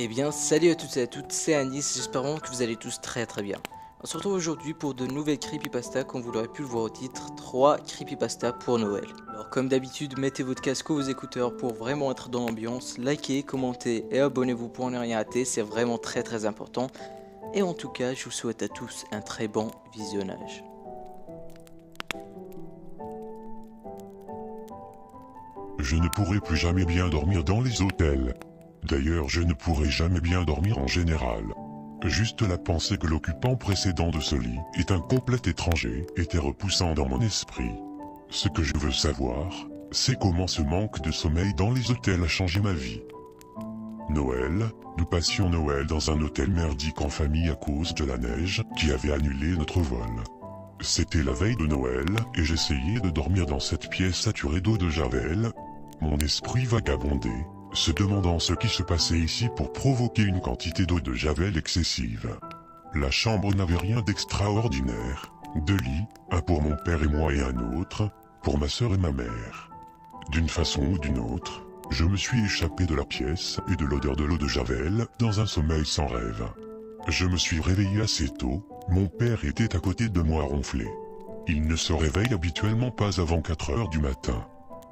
Eh bien, salut à toutes et à toutes, c'est Anis, j'espère vraiment que vous allez tous très bien. On se retrouve aujourd'hui pour de nouvelles creepypasta, comme vous l'aurez pu le voir au titre, 3 creepypasta pour Noël. Alors comme d'habitude, mettez votre casque ou vos écouteurs pour vraiment être dans l'ambiance, likez, commentez et abonnez-vous pour ne rien rater, c'est vraiment très important. Et en tout cas, je vous souhaite à tous un très bon visionnage. Je ne pourrai plus jamais bien dormir dans les hôtels. D'ailleurs, je ne pourrai jamais bien dormir en général. Juste la pensée que l'occupant précédent de ce lit est un complet étranger était repoussant dans mon esprit. Ce que je veux savoir, c'est comment ce manque de sommeil dans les hôtels a changé ma vie. Noël, nous passions Noël dans un hôtel merdique en famille à cause de la neige qui avait annulé notre vol. C'était la veille de Noël et j'essayais de dormir dans cette pièce saturée d'eau de Javel. Mon esprit vagabondait, se demandant ce qui se passait ici pour provoquer une quantité d'eau de Javel excessive. La chambre n'avait rien d'extraordinaire. 2 lits, un pour mon père et moi et un autre, pour ma sœur et ma mère. D'une façon ou d'une autre, je me suis échappé de la pièce et de l'odeur de l'eau de Javel dans un sommeil sans rêve. Je me suis réveillé assez tôt, mon père était à côté de moi ronflé. Il ne se réveille habituellement pas avant 4 heures du matin.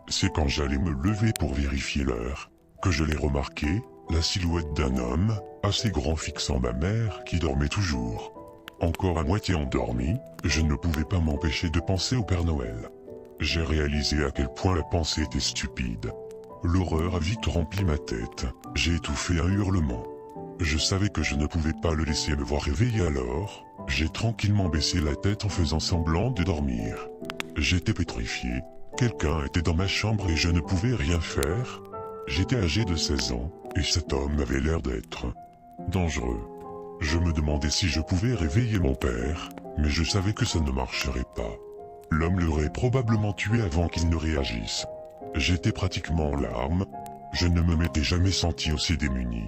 C'est quand j'allais me lever pour vérifier l'heure, que je l'ai remarqué, la silhouette d'un homme, assez grand fixant ma mère qui dormait toujours. Encore à moitié endormi, je ne pouvais pas m'empêcher de penser au Père Noël. J'ai réalisé à quel point la pensée était stupide. L'horreur a vite rempli ma tête, j'ai étouffé un hurlement. Je savais que je ne pouvais pas le laisser me voir réveiller alors, j'ai tranquillement baissé la tête en faisant semblant de dormir. J'étais pétrifié, quelqu'un était dans ma chambre et je ne pouvais rien faire. J'étais âgé de 16 ans, et cet homme avait l'air d'être dangereux. Je me demandais si je pouvais réveiller mon père, mais je savais que ça ne marcherait pas. L'homme l'aurait probablement tué avant qu'il ne réagisse. J'étais pratiquement en larmes, je ne me m'étais jamais senti aussi démuni.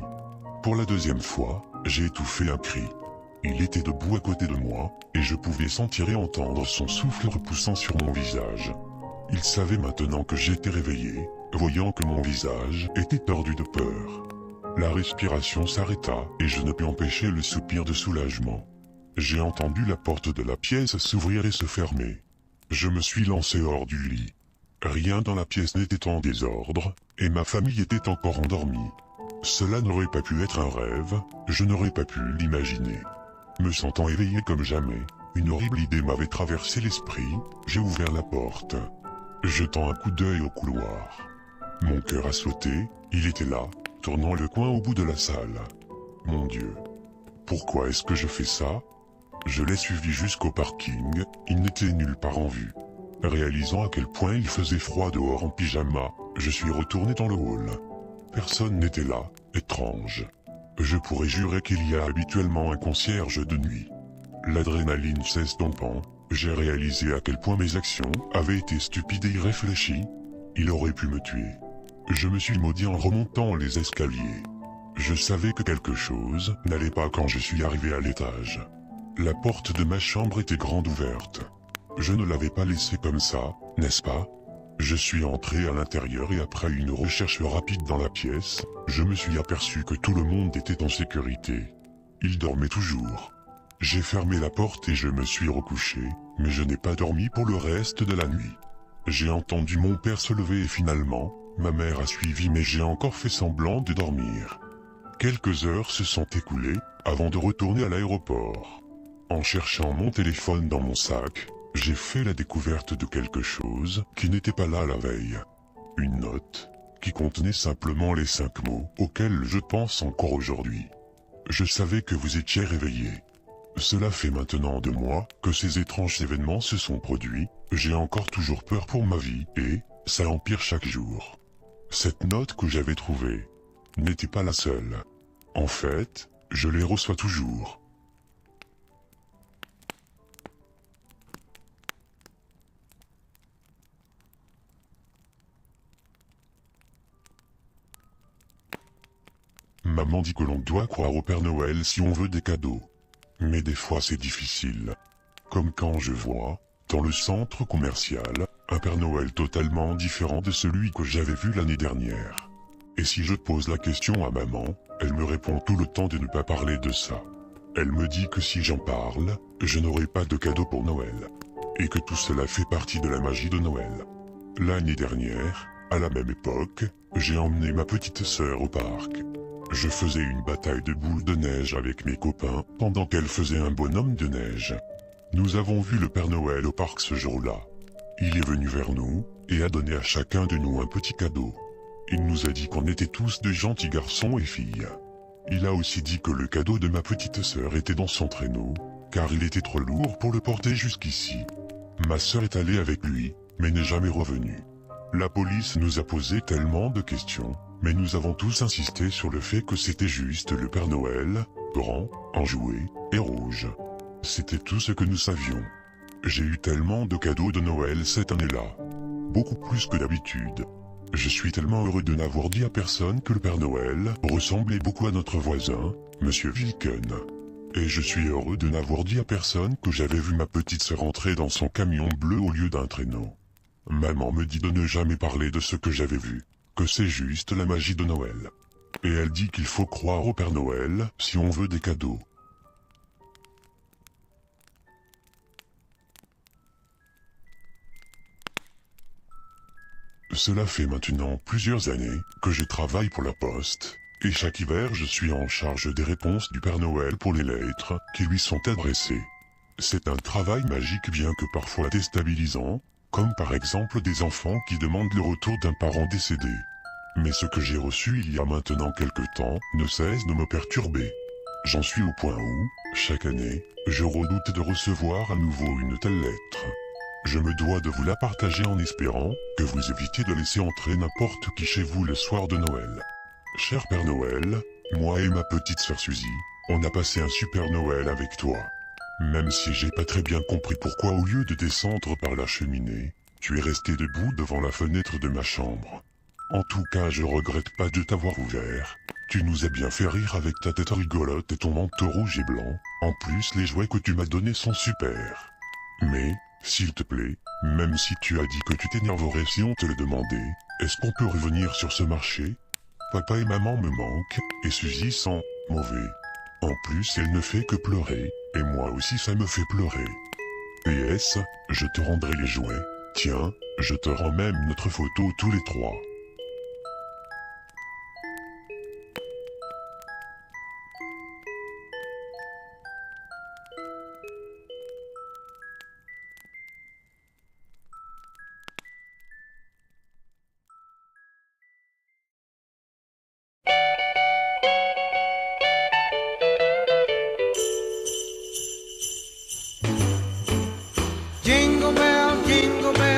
Pour la 2e fois, j'ai étouffé un cri. Il était debout à côté de moi, et je pouvais sentir et entendre son souffle repoussant sur mon visage. Il savait maintenant que j'étais réveillé, voyant que mon visage était tordu de peur. La respiration s'arrêta, et je ne pus empêcher le soupir de soulagement. J'ai entendu la porte de la pièce s'ouvrir et se fermer. Je me suis lancé hors du lit. Rien dans la pièce n'était en désordre, et ma famille était encore endormie. Cela n'aurait pas pu être un rêve, je n'aurais pas pu l'imaginer. Me sentant éveillé comme jamais, une horrible idée m'avait traversé l'esprit, j'ai ouvert la porte. Jetant un coup d'œil au couloir. Mon cœur a sauté, il était là, tournant le coin au bout de la salle. Mon Dieu. Pourquoi est-ce que je fais ça? Je l'ai suivi jusqu'au parking, il n'était nulle part en vue. Réalisant à quel point il faisait froid dehors en pyjama, je suis retourné dans le hall. Personne n'était là, étrange. Je pourrais jurer qu'il y a habituellement un concierge de nuit. L'adrénaline s'estompant, j'ai réalisé à quel point mes actions avaient été stupides et irréfléchies. Il aurait pu me tuer. Je me suis maudit en remontant les escaliers. Je savais que quelque chose n'allait pas quand je suis arrivé à l'étage. La porte de ma chambre était grande ouverte. Je ne l'avais pas laissée comme ça, n'est-ce pas? Je suis entré à l'intérieur et après une recherche rapide dans la pièce, je me suis aperçu que tout le monde était en sécurité. Il dormait toujours. J'ai fermé la porte et je me suis recouché, mais je n'ai pas dormi pour le reste de la nuit. J'ai entendu mon père se lever et finalement, ma mère a suivi mais j'ai encore fait semblant de dormir. Quelques heures se sont écoulées, avant de retourner à l'aéroport. En cherchant mon téléphone dans mon sac, j'ai fait la découverte de quelque chose qui n'était pas là la veille. Une note, qui contenait simplement les 5 mots auxquels je pense encore aujourd'hui. Je savais que vous étiez réveillé. Cela fait maintenant 2 mois que ces étranges événements se sont produits, j'ai encore toujours peur pour ma vie et ça empire chaque jour. Cette note que j'avais trouvée n'était pas la seule. En fait, je les reçois toujours. Maman dit que l'on doit croire au Père Noël si on veut des cadeaux. Mais des fois c'est difficile. Comme quand je vois, dans le centre commercial, un Père Noël totalement différent de celui que j'avais vu l'année dernière. Et si je pose la question à maman, Elle me répond tout le temps de ne pas parler de ça. Elle me dit que si j'en parle, je n'aurai pas de cadeau pour Noël. Et que tout cela fait partie de la magie de Noël. L'année dernière, à la même époque, j'ai emmené ma petite sœur au parc. Je faisais une bataille de boules de neige avec mes copains pendant qu'elle faisait un bonhomme de neige. Nous avons vu le Père Noël au parc ce jour-là. Il est venu vers nous et a donné à chacun de nous un petit cadeau. Il nous a dit qu'on était tous de gentils garçons et filles. Il a aussi dit que le cadeau de ma petite sœur était dans son traîneau, car il était trop lourd pour le porter jusqu'ici. Ma sœur est allée avec lui, mais n'est jamais revenue. La police nous a posé tellement de questions, mais nous avons tous insisté sur le fait que c'était juste le Père Noël, grand, enjoué et rouge. C'était tout ce que nous savions. J'ai eu tellement de cadeaux de Noël cette année-là. Beaucoup plus que d'habitude. Je suis tellement heureux de n'avoir dit à personne que le Père Noël ressemblait beaucoup à notre voisin, Monsieur Wilken. Et je suis heureux de n'avoir dit à personne que j'avais vu ma petite sœur entrer dans son camion bleu au lieu d'un traîneau. Maman me dit de ne jamais parler de ce que j'avais vu, que c'est juste la magie de Noël. Et elle dit qu'il faut croire au Père Noël si on veut des cadeaux. Cela fait maintenant plusieurs années que je travaille pour la Poste, et chaque hiver je suis en charge des réponses du Père Noël pour les lettres qui lui sont adressées. C'est un travail magique bien que parfois déstabilisant, comme par exemple des enfants qui demandent le retour d'un parent décédé. Mais ce que j'ai reçu il y a maintenant quelque temps ne cesse de me perturber. J'en suis au point où, chaque année, je redoute de recevoir à nouveau une telle lettre. Je me dois de vous la partager en espérant que vous évitiez de laisser entrer n'importe qui chez vous le soir de Noël. Cher Père Noël, moi et ma petite sœur Suzy, on a passé un super Noël avec toi. Même si j'ai pas très bien compris pourquoi au lieu de descendre par la cheminée, tu es resté debout devant la fenêtre de ma chambre. En tout cas, je regrette pas de t'avoir ouvert. Tu nous as bien fait rire avec ta tête rigolote et ton manteau rouge et blanc. En plus, les jouets que tu m'as donnés sont super. Mais, s'il te plaît, même si tu as dit que tu t'énerverais si on te le demandait, est-ce qu'on peut revenir sur ce marché? Papa et maman me manquent, et Suzy sent mauvais. En plus, elle ne fait que pleurer, et moi aussi ça me fait pleurer. PS, je te rendrai les jouets. Tiens, je te rends même notre photo tous les trois. Jingle